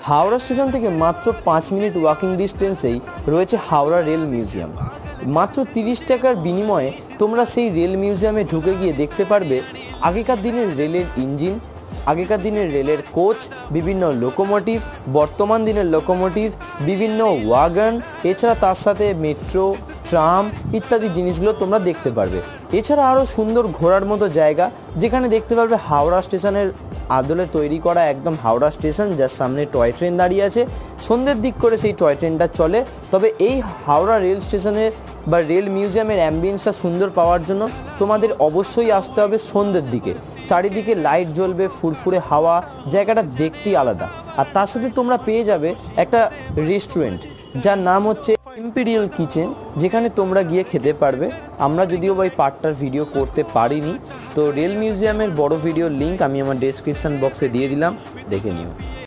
Howrah station থেকে মাত্র 5 minute walking ডিস্টেন্সেই রয়েছে হাওড়া রেল মিউজিয়াম। মাত্র 30 টাকার বিনিময়ে তোমরা সেই রেল মিউজিয়ামে ঢুকে গিয়ে দেখতে পারবে আগেকার দিনের রেলের ইঞ্জিন, আগেকার দিনের রেলের কোচ, বিভিন্ন লোকোমোটিভ, বর্তমান দিনের লোকোমোটিভ, বিভিন্ন ওয়াগন, এছাড়া তার সাথে মেট্রো, ট্রাম ইত্যাদি জিনিসগুলো তোমরা দেখতে পারবে। এছাড়া আরও সুন্দর ঘোরার মতো জায়গা, যেখানে দেখতে পারবে হাওড়া স্টেশনের আদলে তৈরি করা একদম হাওড়া স্টেশন, যার সামনে টয় ট্রেন দাঁড়িয়ে আছে। সন্ধ্যের দিক করে সেই টয় ট্রেনটা চলে। তবে এই হাওড়া রেল স্টেশনের বা রেল মিউজিয়ামের অ্যাম্বিয়েন্সটা সুন্দর পাওয়ার জন্য তোমাদের অবশ্যই আসতে হবে সন্ধ্যের দিকে। চারিদিকে লাইট জ্বলবে, ফুরফুরে হাওয়া, জায়গাটা দেখতেই আলাদা। আর তার সাথে তোমরা পেয়ে যাবে একটা রেস্টুরেন্ট, যার নাম হচ্ছে ইম্পেরিয়াল কিচেন, যেখানে তোমরা গিয়ে খেতে পারবে। আমরা যদিও ওই পার্টটার ভিডিও করতে পারিনি, তো রেল মিউজিয়ামের বড় ভিডিওর লিঙ্ক আমি আমার ডেসক্রিপশন বক্সে দিয়ে দিলাম, দেখে নিও।